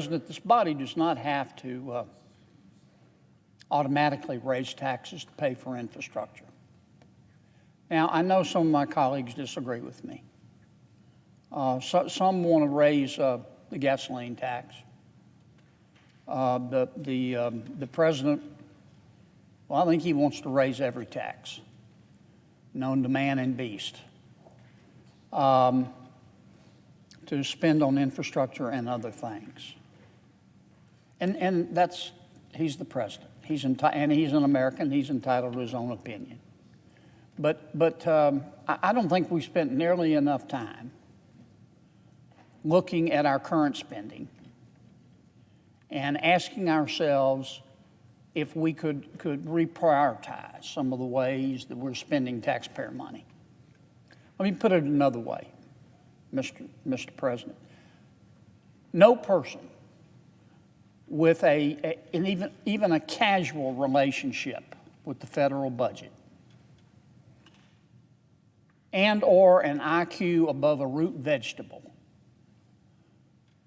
President, this body does not have to automatically raise taxes to pay for infrastructure. Now, I know some of my colleagues disagree with me. Some want to raise the gasoline tax. The president, well, I think he wants to raise every tax known to man and beast to spend on infrastructure and other things. And that's, he's the president. And he's an American. He's entitled to his own opinion. But I don't think we spent nearly enough time looking at our current spending and asking ourselves if we could reprioritize some of the ways that we're spending taxpayer money. Let me put it another way, Mr. President. No person with even a casual relationship with the federal budget and or an IQ above a root vegetable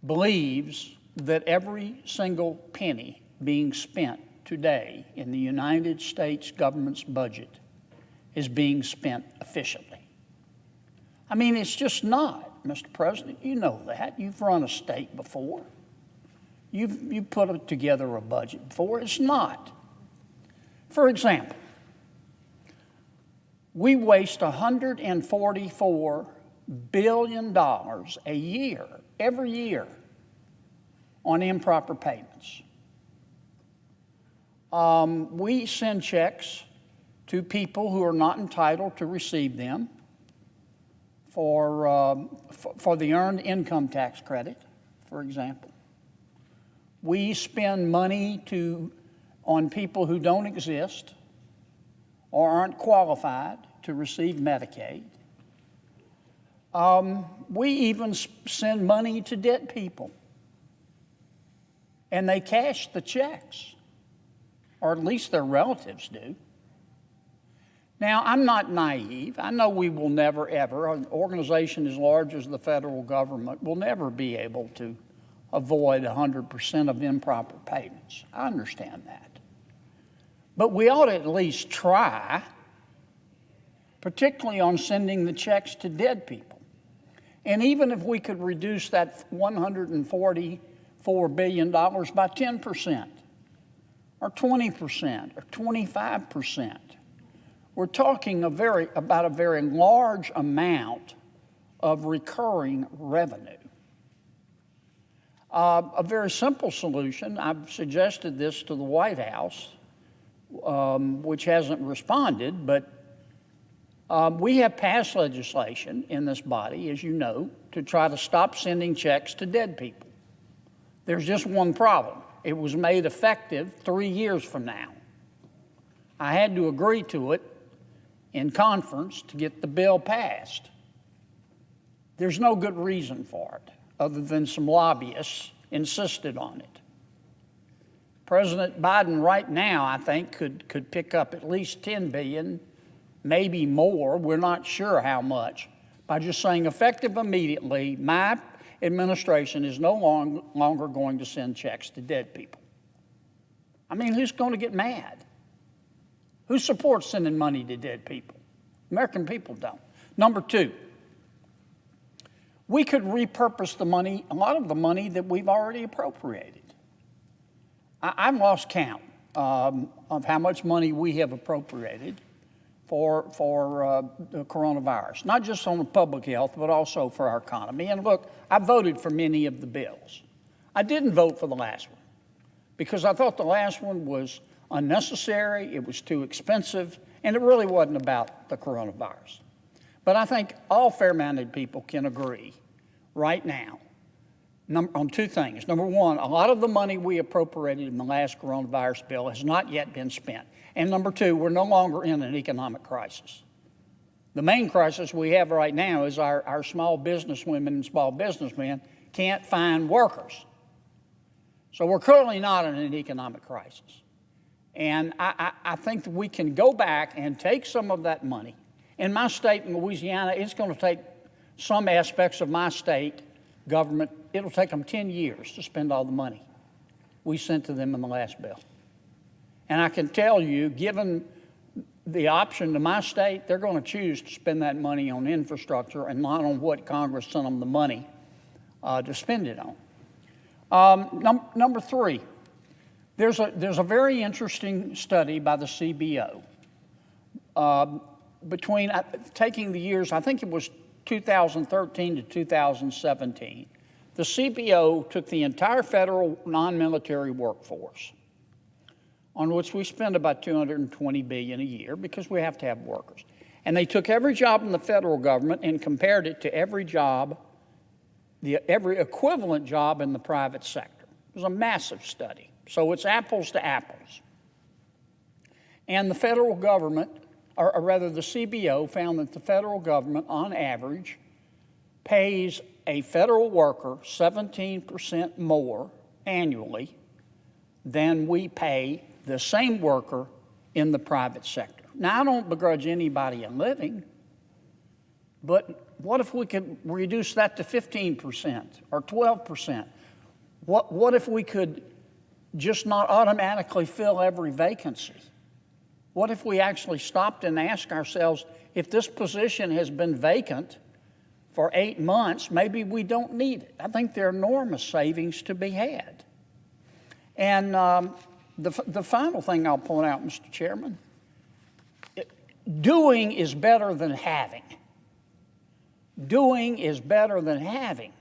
believes that every single penny being spent today in the United States government's budget is being spent efficiently. I mean, it's just not, Mr. President. You know that. You've run a state before. You've put together a budget before. It's not. For example, we waste $144 billion a year, every year, on improper payments. We send checks to people who are not entitled to receive them for the earned income tax credit, for example. We spend money on people who don't exist or aren't qualified to receive Medicaid. We even send money to dead people, and they cash the checks, or at least their relatives do. Now, I'm not naive. I know we will never, ever, an organization as large as the federal government will never be able to avoid 100% of improper payments. I understand that. But we ought to at least try, particularly on sending the checks to dead people. And even if we could reduce that $144 billion by 10%, or 20%, or 25%, we're talking about a very large amount of recurring revenue. A very simple solution, I've suggested this to the White House, which hasn't responded, but we have passed legislation in this body, as you know, to try to stop sending checks to dead people. There's just one problem. It was made effective 3 years from now. I had to agree to it in conference to get the bill passed. There's no good reason for it, other than some lobbyists insisted on it. President Biden right now, I think, could pick up at least $10 billion, maybe more, we're not sure how much, by just saying effective immediately, my administration is no longer going to send checks to dead people. I mean, who's going to get mad? Who supports sending money to dead people? American people don't. Number two, we could repurpose the money, a lot of the money that we've already appropriated. I've lost count of how much money we have appropriated for the coronavirus, not just on the public health, but also for our economy. And look, I voted for many of the bills. I didn't vote for the last one because I thought the last one was unnecessary, it was too expensive, and it really wasn't about the coronavirus. But I think all fair-minded people can agree right now on two things. Number one, a lot of the money we appropriated in the last coronavirus bill has not yet been spent. And number two, we're no longer in an economic crisis. The main crisis we have right now is our small business women and small businessmen can't find workers. So we're currently not in an economic crisis. And I think that we can go back and take some of that money. In my state, in Louisiana, it's going to take some aspects of my state government, it'll take them 10 years to spend all the money we sent to them in the last bill. And I can tell you, given the option to my state, they're going to choose to spend that money on infrastructure and not on what Congress sent them the money to spend it on. Number three, there's a very interesting study by the CBO between taking the years, I think it was 2013 to 2017. The CBO took the entire federal non-military workforce, on which we spend about $220 billion a year because we have to have workers. And they took every job in the federal government and compared it to every job, every equivalent job in the private sector. It was a massive study. So it's apples to apples. And the federal government, or rather the CBO, found that the federal government, on average, pays a federal worker 17% more annually than we pay the same worker in the private sector. Now, I don't begrudge anybody a living, but what if we could reduce that to 15% or 12%? What if we could just not automatically fill every vacancy? What if we actually stopped and asked ourselves, if this position has been vacant for 8 months, maybe we don't need it? I think there are enormous savings to be had. And the final thing I'll point out, Mr. Chairman, doing is better than having. Doing is better than having.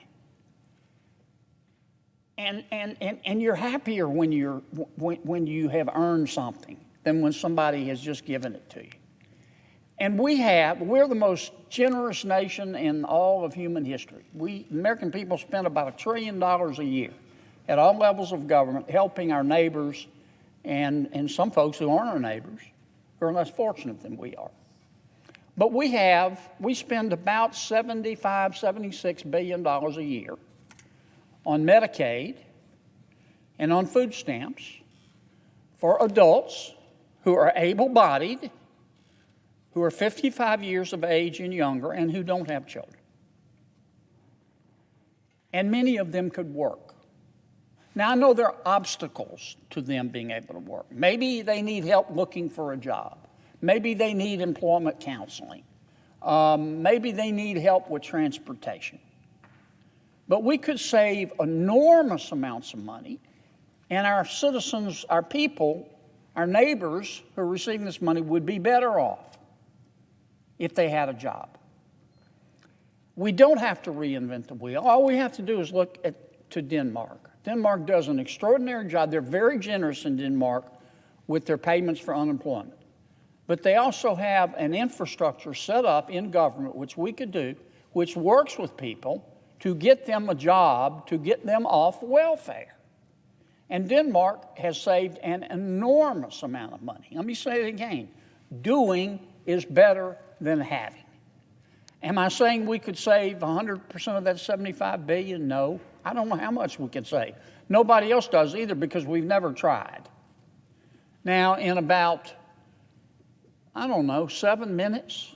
And you're happier when you have earned something than when somebody has just given it to you. And we're the most generous nation in all of human history. American people spend about $1 trillion a year at all levels of government helping our neighbors and some folks who aren't our neighbors, who are less fortunate than we are. But we spend about $76 billion a year on Medicaid and on food stamps for adults who are able-bodied, who are 55 years of age and younger, and who don't have children. And many of them could work. Now, I know there are obstacles to them being able to work. Maybe they need help looking for a job. Maybe they need employment counseling. Maybe they need help with transportation. But we could save enormous amounts of money, and our citizens, our people, our neighbors who are receiving this money would be better off if they had a job. We don't have to reinvent the wheel. All we have to do is look to Denmark. Denmark does an extraordinary job. They're very generous in Denmark with their payments for unemployment. But they also have an infrastructure set up in government, which we could do, which works with people to get them a job, to get them off welfare. And Denmark has saved an enormous amount of money. Let me say it again. Doing is better than having. Am I saying we could save 100% of that $75 billion? No. I don't know how much we could save. Nobody else does either because we've never tried. Now, in about, 7 minutes,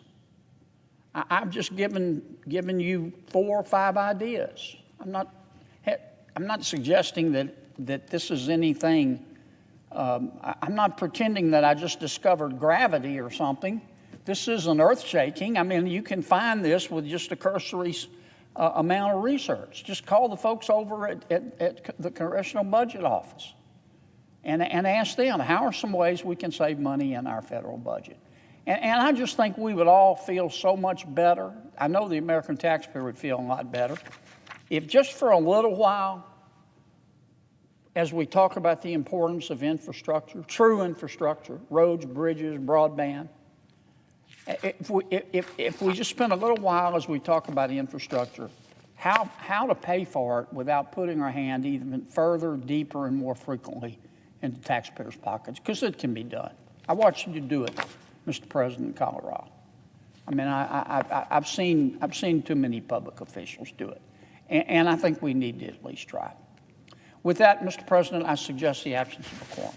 I've just given you 4 or 5 ideas. I'm not suggesting that this is anything. I'm not pretending that I just discovered gravity or something. This isn't earth-shaking. I mean, you can find this with just a cursory amount of research. Just call the folks over at the Congressional Budget Office and ask them, how are some ways we can save money in our federal budget? And I just think we would all feel so much better. I know the American taxpayer would feel a lot better if just for a little while, as we talk about the importance of infrastructure, true infrastructure, roads, bridges, broadband, if we just spend a little while as we talk about infrastructure, how to pay for it without putting our hand even further, deeper, and more frequently into taxpayers' pockets, because it can be done. I watched you do it, Mr. President, in Colorado. I mean, I've seen too many public officials do it, and I think we need to at least try. With that, Mr. President, I suggest the absence of a quorum.